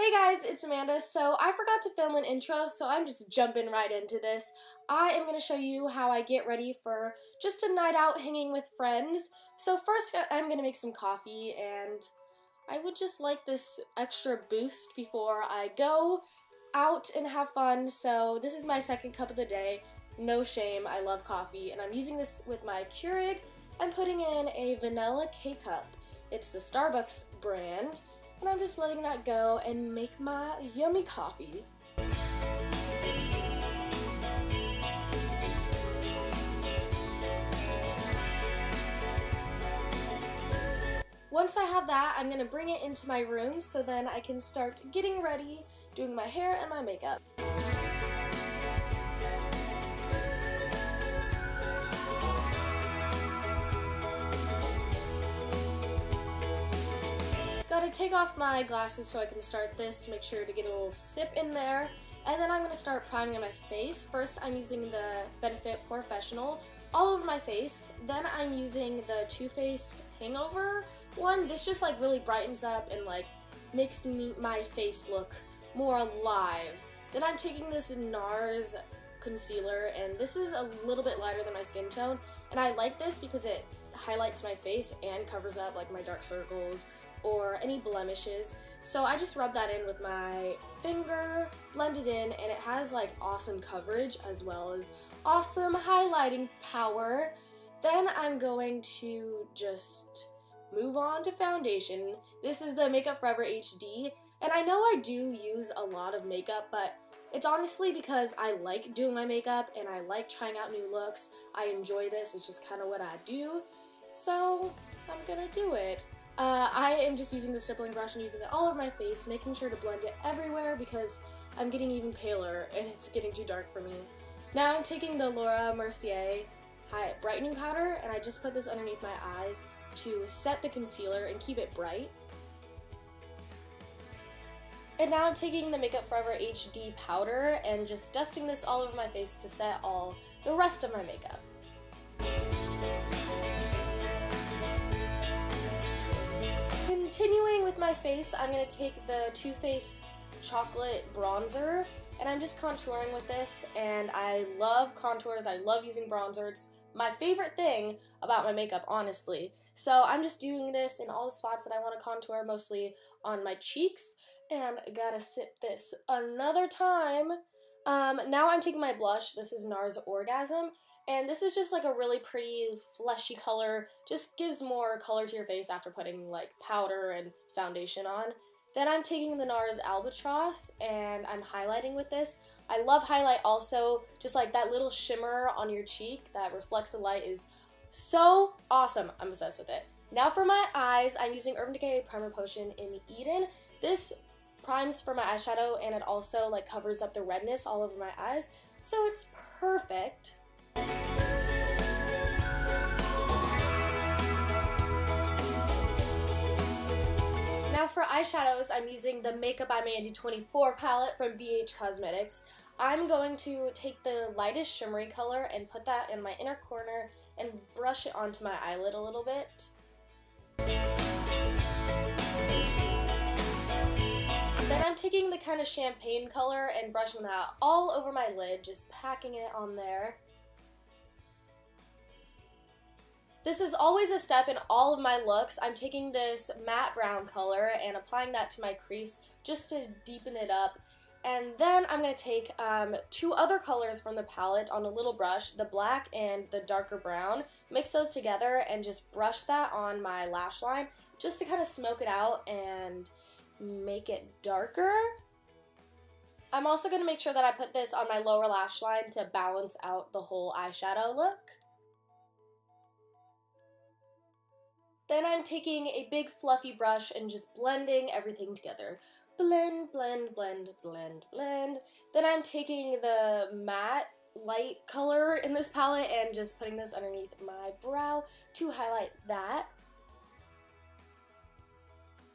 Hey guys, it's Amanda. So I forgot to film an intro, so I'm just jumping right into this. I am going to show you how I get ready for just a night out hanging with friends. So first I'm going to make some coffee, and I would just like this extra boost before I go out and have fun. So this is my second cup of the day. No shame, I love coffee, and I'm using this with my Keurig. I'm putting in a vanilla K-Cup. It's the Starbucks brand. And I'm just letting that go and make my yummy coffee. Once I have that, I'm gonna bring it into my room so then I can start getting ready, doing my hair and my makeup. Gotta take off my glasses so I can start this, make sure to get a little sip in there, and then I'm gonna start priming my face. First I'm using the Benefit Professional all over my face, then I'm using the Too Faced Hangover one. This just like really brightens up and like makes my face look more alive. Then I'm taking this NARS concealer, and this is a little bit lighter than my skin tone, and I like this because it highlights my face and covers up like my dark circles or any blemishes. So I just rub that in with my finger, blend it in, and it has like awesome coverage as well as awesome highlighting power. Then I'm going to just move on to foundation. This is the Makeup Forever HD, and I know I do use a lot of makeup, but it's honestly because I like doing my makeup and I like trying out new looks. I enjoy this, it's just kind of what I do, so I'm gonna do it. I am just using the stippling brush and using it all over my face, making sure to blend it everywhere because I'm getting even paler and it's getting too dark for me. Now I'm taking the Laura Mercier brightening powder, and I just put this underneath my eyes to set the concealer and keep it bright. And now I'm taking the Makeup Forever HD powder and just dusting this all over my face to set all the rest of my makeup. Continuing with my face, I'm going to take the Too Faced Chocolate Bronzer, and I'm just contouring with this, and I love contours, I love using bronzer. It's my favorite thing about my makeup, honestly. So I'm just doing this in all the spots that I want to contour, mostly on my cheeks, and I gotta sip this another time. Now I'm taking my blush. This is NARS Orgasm, and this is just like a really pretty fleshy color, just gives more color to your face after putting like powder and foundation on. Then I'm taking the NARS Albatross and I'm highlighting with this. I love highlight also, just like that little shimmer on your cheek that reflects the light is so awesome. I'm obsessed with it. Now for my eyes, I'm using Urban Decay Primer Potion in Eden. This primes for my eyeshadow, and it also like covers up the redness all over my eyes, so it's perfect. Now for eyeshadows, I'm using the Makeup by Mandy 24 palette from BH Cosmetics. I'm going to take the lightest shimmery color and put that in my inner corner and brush it onto my eyelid a little bit. Then I'm taking the kind of champagne color and brushing that all over my lid, just packing it on there. This is always a step in all of my looks. I'm taking this matte brown color and applying that to my crease just to deepen it up. And then I'm going to take two other colors from the palette on a little brush, the black and the darker brown, mix those together and just brush that on my lash line just to kind of smoke it out and make it darker. I'm also going to make sure that I put this on my lower lash line to balance out the whole eyeshadow look. Then I'm taking a big fluffy brush and just blending everything together. Blend, blend, blend, blend, blend. Then I'm taking the matte light color in this palette and just putting this underneath my brow to highlight that.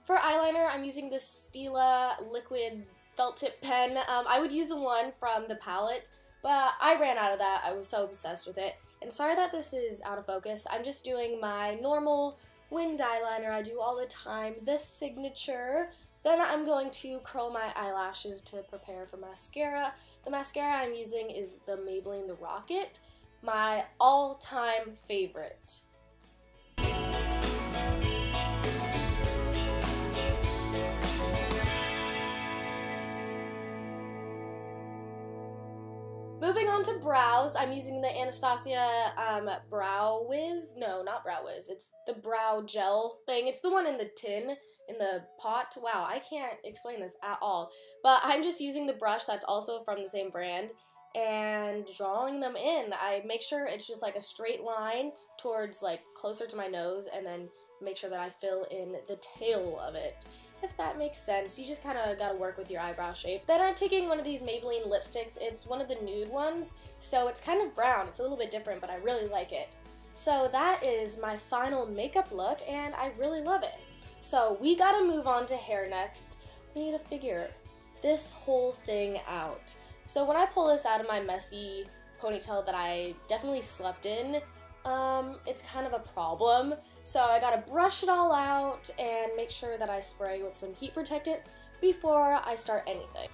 For eyeliner, I'm using this Stila liquid felt tip pen. I would use the one from the palette, but I ran out of that. I was so obsessed with it. And sorry that this is out of focus. I'm just doing my normal winged eyeliner I do all the time, this Signature Then I'm going to curl my eyelashes to prepare for mascara. The mascara I'm using is the Maybelline The Rocket, my all-time favorite. Moving on to brows, I'm using the Anastasia Brow Wiz. No, not Brow Wiz. It's the brow gel thing. It's the one in the tin, in the pot. Wow, I can't explain this at all. But I'm just using the brush that's also from the same brand and drawing them in. I make sure it's just like a straight line towards like closer to my nose, and then make sure that I fill in the tail of it. If that makes sense, you just kind of gotta work with your eyebrow shape. Then I'm taking one of these Maybelline lipsticks. It's one of the nude ones, so it's kind of brown. It's a little bit different, but I really like it. So that is my final makeup look, and I really love it. So we gotta move on to hair next. We need to figure this whole thing out. So when I pull this out of my messy ponytail that I definitely slept in, it's kind of a problem. So I gotta brush it all out and make sure that I spray with some heat protectant before I start anything.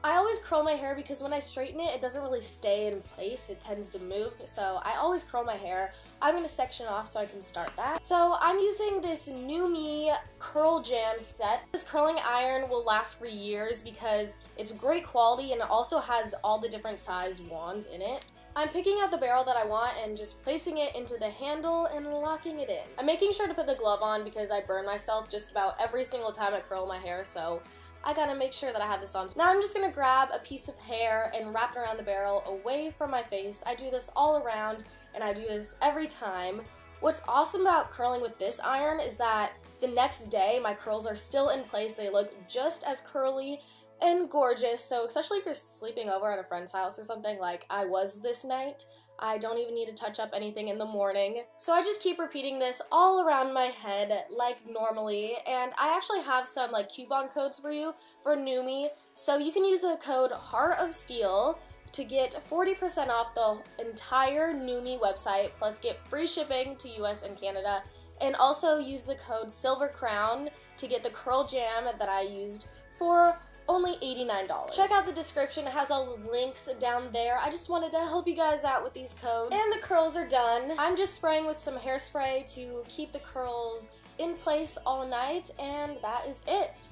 I always curl my hair because when I straighten it, it doesn't really stay in place. It tends to move, so I always curl my hair. I'm gonna section off so I can start that. So I'm using this NuMe Curl Jam set. This curling iron will last for years because it's great quality and it also has all the different size wands in it. I'm picking out the barrel that I want and just placing it into the handle and locking it in. I'm making sure to put the glove on because I burn myself just about every single time I curl my hair, so I gotta make sure that I have this on. Now I'm just gonna grab a piece of hair and wrap it around the barrel away from my face. I do this all around and I do this every time. What's awesome about curling with this iron is that the next day my curls are still in place. They look just as curly and gorgeous, so especially if you're sleeping over at a friend's house or something like I was this night, I don't even need to touch up anything in the morning. So I just keep repeating this all around my head like normally, and I actually have some like coupon codes for you for NuMe, so you can use the code Heart of Steel to get 40% off the entire NuMe website, plus get free shipping to US and Canada, and also use the code Silver Crown to get the curl jam that I used for only $89. Check out the description, it has all the links down there. I just wanted to help you guys out with these codes. And the curls are done. I'm just spraying with some hairspray to keep the curls in place all night, and that is it.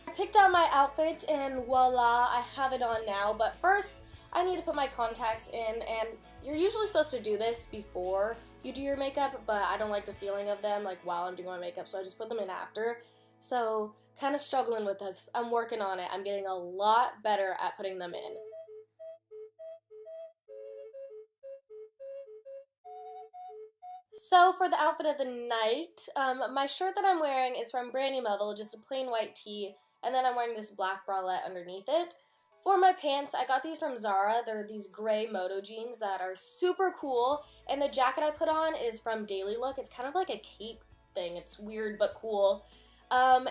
I picked out my outfit and voila, I have it on now, but first I need to put my contacts in, and you're usually supposed to do this before you do your makeup, but I don't like the feeling of them like while I'm doing my makeup, so I just put them in after. So kind of struggling with this. I'm working on it. I'm getting a lot better at putting them in. So for the outfit of the night, my shirt that I'm wearing is from Brandy Melville, just a plain white tee, and then I'm wearing this black bralette underneath it. For my pants, I got these from Zara. They're these gray moto jeans that are super cool, and the jacket I put on is from Daily Look. It's kind of like a cape thing. It's weird but cool.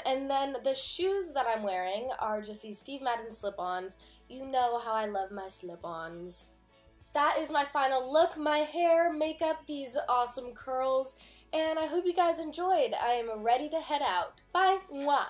And then the shoes that I'm wearing are just these Steve Madden slip-ons. You know how I love my slip-ons. That is my final look, my hair, makeup, these awesome curls, and I hope you guys enjoyed. I am ready to head out. Bye! Mwah!